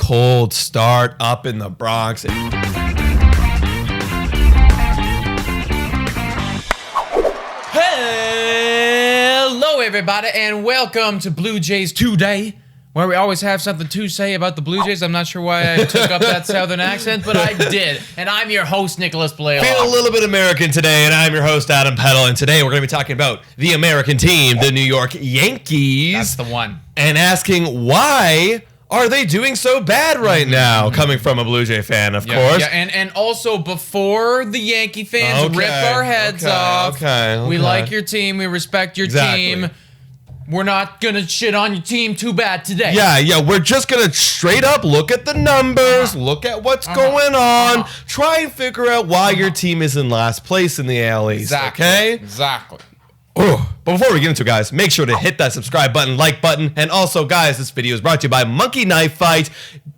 cold start up in the Bronx. Hello, everybody, and welcome to Blue Jays Today, where we always have something to say about the Blue Jays. I'm not sure why I took up that southern accent, but I did. And I'm your host, Nicholas Blaylock. Feel a little bit American today, and I'm your host, Adam Peddle. And today we're going to be talking about the American team, the New York Yankees. That's the one. And asking why are they doing so bad right now? Coming from a Blue Jay fan, of course. Yeah, and also before the Yankee fans rip our heads off, we like your team, we respect your team. We're not gonna shit on your team too bad today. Yeah, we're just gonna straight up look at the numbers, look at what's going on, try and figure out why your team is in last place in the AL East, okay? Exactly. But before we get into it, guys, make sure to hit that subscribe button, like button, and also, guys, this video is brought to you by Monkey Knife Fight.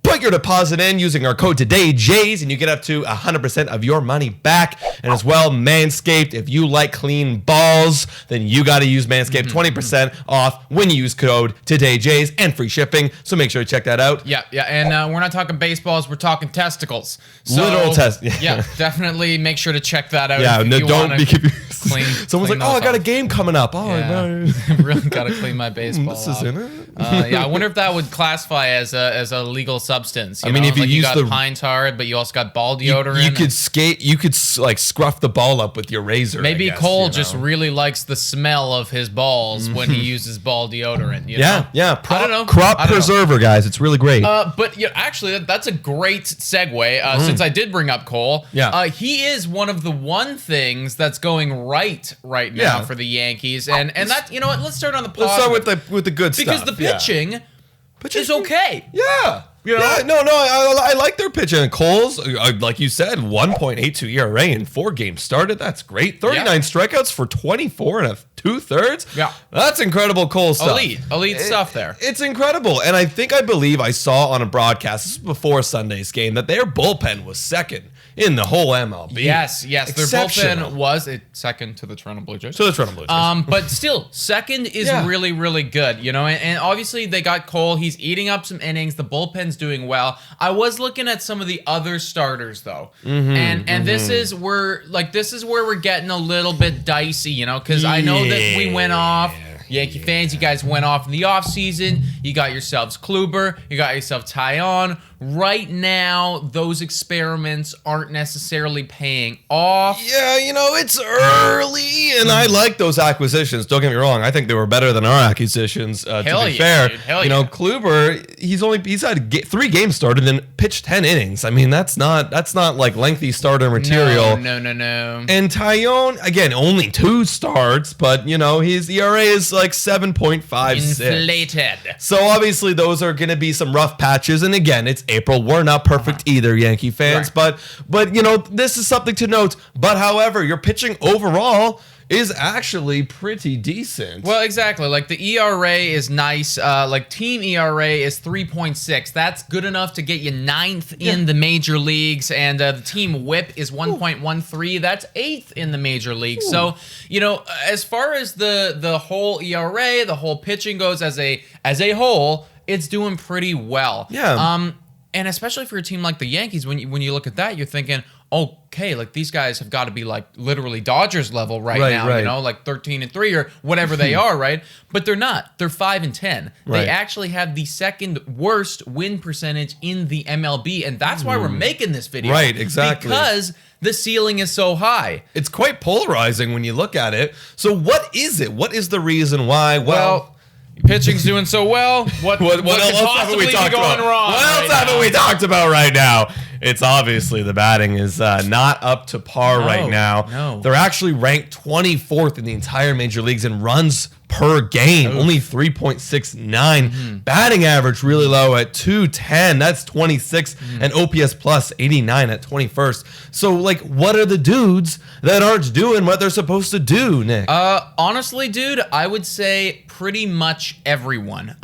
Put your deposit in using our code TODAYJAYS, and you get up to 100% of your money back. And as well, Manscaped, if you like clean balls, then you got to use Manscaped. 20% off when you use code TODAYJAYS and free shipping. So make sure to check that out. Yeah, and we're not talking baseballs, we're talking testicles. So, literal testicles. Yeah, definitely make sure to check that out. Yeah, don't be confused. Someone's like, I got a game coming up. Oh, yeah. Really got to clean my baseball. This is in it. Yeah, I wonder if that would classify as a legal substance. I mean, if you use got pine tar, but you also got ball deodorant. You could like scruff the ball up with your razor. Maybe Cole just really likes the smell of his balls when he uses ball deodorant. You know? Yeah. I don't know. Crop preserver, guys. It's really great. But yeah, actually, that's a great segue. Since I did bring up Cole, he is one of the things that's going right now for the Yankees, and that, you know what? Let's start on the positive. Let's start with the good stuff. Because the pitching is okay. Yeah. You know? Yeah, no, I like their pitching. Cole's, like you said, 1.82 ERA in 4 games started. That's great. 39 strikeouts for 24 and 2/3. Yeah. That's incredible Cole stuff. Elite stuff there. It's incredible. And I believe I saw on a broadcast, this was before Sunday's game, that their bullpen was second in the whole MLB. Yes. Their bullpen was second to the Toronto Blue Jays. But still, second is really, really good, you know, and obviously they got Cole. He's eating up some innings. The bullpen's doing well. I was looking at some of the other starters though. And this is where we're getting a little bit dicey, you know, because I know that we went off. Yankee fans, you guys went off in the offseason. You got yourselves Kluber. You got yourself Taillon. Right now, those experiments aren't necessarily paying off. Yeah, you know, it's early, and I like those acquisitions. Don't get me wrong. I think they were better than our acquisitions, to be fair. Dude, hell you know, Kluber, he's had 3 games started and pitched 10 innings. I mean, that's not like lengthy starter material. No. And Taillon, again, only 2 starts, but, you know, his ERA is like 7.56. Inflated. So obviously those are going to be some rough patches, and again, it's April. We're not perfect either, Yankee fans, but you know, this is something to note. But however, your pitching overall is actually pretty decent. Well, exactly. Like the ERA is nice. Like team ERA is 3.6. That's good enough to get you 9th in the major leagues, and the team WHIP is 1.13. That's 8th in the major leagues. So, you know, as far as the whole ERA, the whole pitching goes as a whole, it's doing pretty well. Yeah. And especially for a team like the Yankees, when you look at that, you're thinking, okay, like these guys have got to be like literally Dodgers level right now, you know, like 13-3 or whatever they are, right? But they're not. They're 5-10. They actually have the second worst win percentage in the MLB, and that's why we're making this video. Right, exactly. Because the ceiling is so high. It's quite polarizing when you look at it. So what is it? What is the reason why? Well, pitching's doing so well. What could possibly be going wrong? What else haven't we talked about right now? It's obviously the batting is not up to par right now. No. They're actually ranked 24th in the entire major leagues in runs per game, only 3.69. Batting average really low at 210. That's 26, and OPS plus 89 at 21st. So, like, what are the dudes that aren't doing what they're supposed to do, Nick? Honestly, dude, I would say pretty much everyone.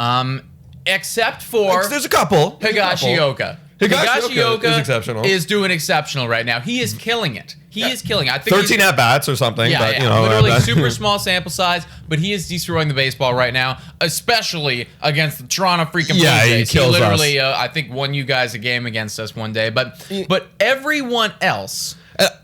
Except for there's a couple. Higashioka. Higashioka is exceptional. Is doing exceptional right now. He is killing it. He is killing it. I think 13 at bats or something. Yeah, but, you know, literally super small sample size, but he is destroying the baseball right now, especially against the Toronto freaking Blue Jays. He kills literally, us. I think, won you guys a game against us one day. But everyone else.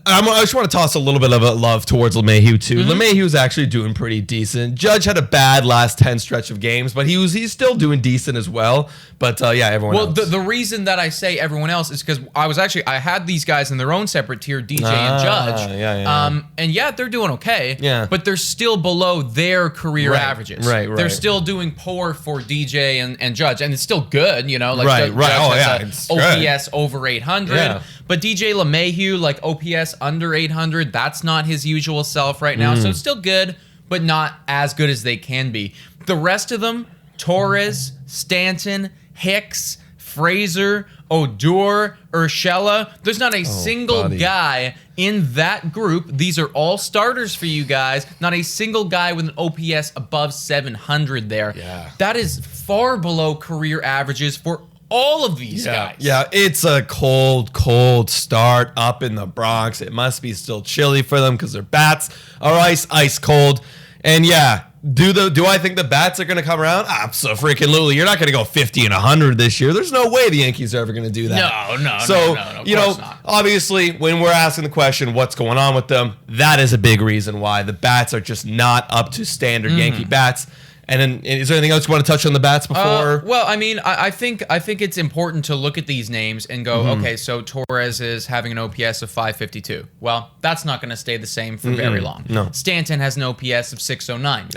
I just want to toss a little bit of a love towards LeMahieu too. LeMahieu's actually doing pretty decent. Judge had a bad last 10 stretch of games, but he's still doing decent as well. But everyone else. Well, the reason that I say everyone else is because I had these guys in their own separate tier, DJ and Judge. And yeah, they're doing okay. Yeah. But they're still below their career averages. Right. They're still doing poor for DJ and Judge, and it's still good, you know. Like Right. Judge has OPS over 800. Yeah. But DJ LeMahieu, like OPS under 800, that's not his usual self right now. So it's still good, but not as good as they can be. The rest of them, Torres, Stanton, Hicks, Frazier, Odor, Urshela, there's not a single guy in that group. These are all starters for you guys. Not a single guy with an OPS above 700 there. Yeah. That is far below career averages for all of these guys. Yeah, it's a cold start up in the Bronx. It must be still chilly for them because their bats are ice cold. And yeah, do I think the bats are going to come around? Absolutely. You're not going to go 50 and 100 this year. There's no way the Yankees are ever going to do that. No. So, you know, obviously, when we're asking the question, what's going on with them, that is a big reason why the bats are just not up to standard Yankee bats. And then, is there anything else you want to touch on the bats before? Well, I mean, I think it's important to look at these names and go, okay, so Torres is having an OPS of 552. Well, that's not going to stay the same for very long. No. Stanton has an OPS of 609.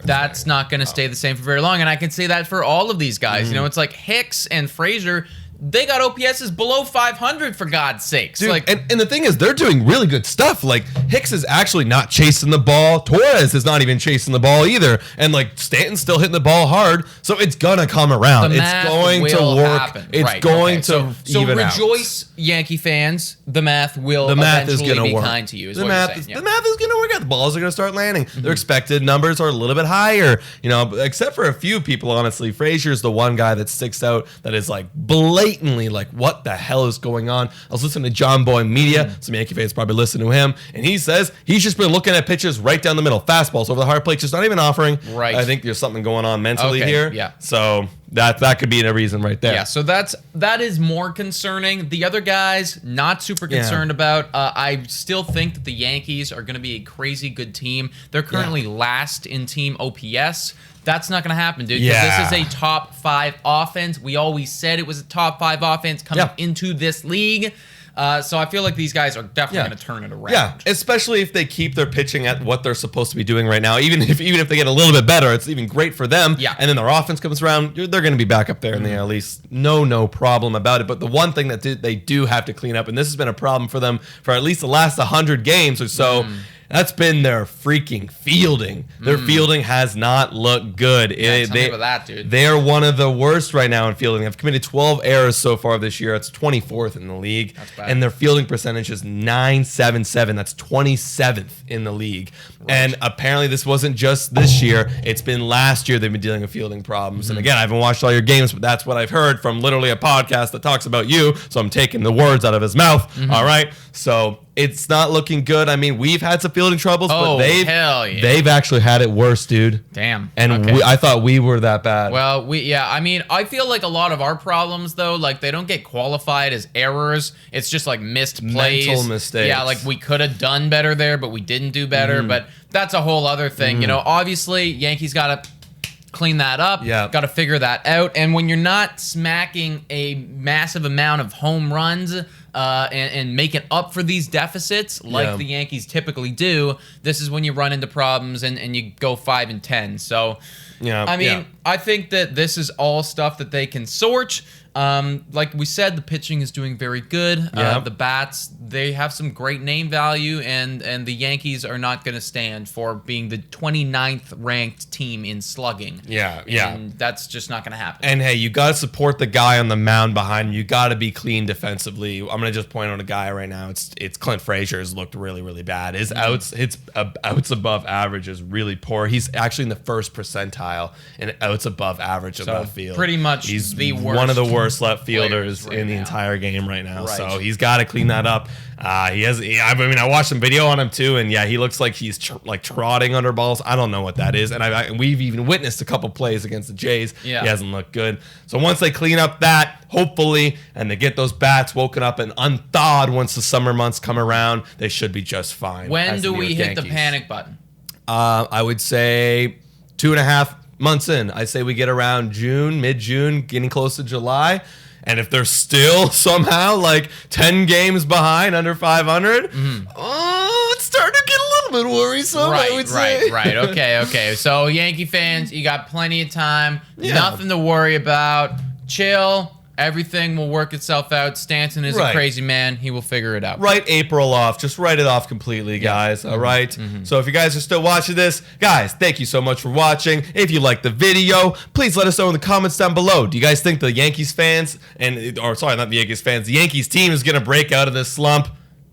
That's not going to stay the same for very long, and I can say that for all of these guys. You know, it's like Hicks and Frazier. They got OPSs below 500 for God's sakes. Dude, like, and the thing is, they're doing really good stuff. Like, Hicks is actually not chasing the ball. Torres is not even chasing the ball either. And like, Stanton's still hitting the ball hard. So it's gonna come around. It's going to work. Happen. It's going to even out. So rejoice, Yankee fans. The math will eventually be kind to you. Is the what math you're saying. The math is gonna work out. The balls are gonna start landing. Their expected numbers are a little bit higher. You know, except for a few people. Honestly, Frazier's the one guy that sticks out. That is like blatantly like, what the hell is going on? I was listening to John Boy Media. Some Yankee fans probably listen to him, and he says he's just been looking at pitches right down the middle, fastballs over the hard plate, just not even offering. Right. I think there's something going on mentally here. Yeah. So that could be a reason right there. Yeah. So that is more concerning. The other guys, not super concerned about. I still think that the Yankees are going to be a crazy good team. They're currently last in team OPS. That's not going to happen, dude. Because this is a top 5 offense. We always said it was a top 5 offense coming into this league. So I feel like these guys are definitely going to turn it around. Yeah, especially if they keep their pitching at what they're supposed to be doing right now. Even if they get a little bit better, it's even great for them. Yeah. And then their offense comes around, they're going to be back up there in the AL East. No problem about it. But the one thing that they do have to clean up, and this has been a problem for them for at least the last 100 games or so, that's been their freaking fielding. Their fielding has not looked good. Tell me about that, dude. They are one of the worst right now in fielding. They've committed 12 errors so far this year. It's 24th in the league. That's bad. And their fielding percentage is .977. That's 27th in the league. Right. And apparently this wasn't just this year. It's been last year they've been dealing with fielding problems. And again, I haven't watched all your games, but that's what I've heard from literally a podcast that talks about you. So I'm taking the words out of his mouth. All right. So it's not looking good. I mean, we've had some fielding troubles, but they've actually had it worse, dude. Damn. And I thought we were that bad. Well, I mean, I feel like a lot of our problems, though, like they don't get qualified as errors. It's just like missed plays. Mental mistakes. Yeah, like we could have done better there, but we didn't do better. But that's a whole other thing. You know, obviously, Yankees got to clean that up. Yeah. Got to figure that out. And when you're not smacking a massive amount of home runs and making up for these deficits like the Yankees typically do, this is when you run into problems and you go 5-10. So, I mean, I think that this is all stuff that they can sort. Like we said, the pitching is doing very good. The bats, they have some great name value, and the Yankees are not going to stand for being the 29th ranked team in slugging. And that's just not going to happen. And hey, you got to support the guy on the mound behind him. You got to be clean defensively. I'm going to just point out a guy right now. It's Clint Frazier has looked really, really bad. His outs above average is really poor. He's actually in the first percentile in outs above average of that field. Pretty much he's the worst. One of the worst worst left fielders in the entire game right now. Right. So he's got to clean that up. I watched some video on him too, and yeah, he looks like he's trotting under balls. I don't know what that is, and we've even witnessed a couple plays against the Jays. Yeah. He hasn't looked good. So once they clean up that, hopefully, and they get those bats woken up and unthawed once the summer months come around, they should be just fine. When do we hit the panic button? I would say 2.5 months in. I say we get around June, mid-June, getting close to July. And if they're still somehow like 10 games behind, under 500, it's starting to get a little bit worrisome, I would say. Right. Okay. So Yankee fans, you got plenty of time. Yeah. Nothing to worry about. Chill. Everything will work itself out. Stanton is a crazy man. He will figure it out. Write April off. Just write it off completely, guys. All right? So if you guys are still watching this, guys, thank you so much for watching. If you liked the video, please let us know in the comments down below. Do you guys think the Yankees fans, not the Yankees fans, the Yankees team is going to break out of this slump?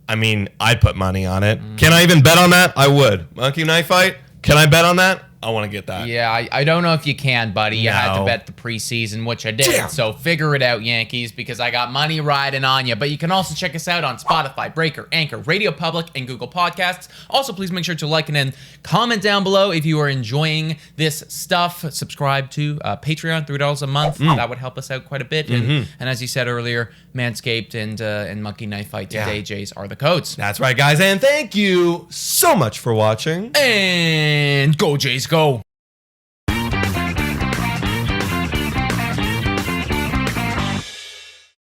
I mean, I'd put money on it. Can I even bet on that? I would. Monkey Knife Fight? Can I bet on that? I want to get that. Yeah, I don't know if you can, buddy. You had to bet the preseason, which I did. Damn. So figure it out, Yankees, because I got money riding on you. But you can also check us out on Spotify, Breaker, Anchor, Radio Public, and Google Podcasts. Also, please make sure to like and comment down below if you are enjoying this stuff. Subscribe to Patreon, $3 a month. That would help us out quite a bit. And as you said earlier, Manscaped and Monkey Knife Fight today, Jays, are the codes. That's right, guys. And thank you so much for watching. And go, Jays, go.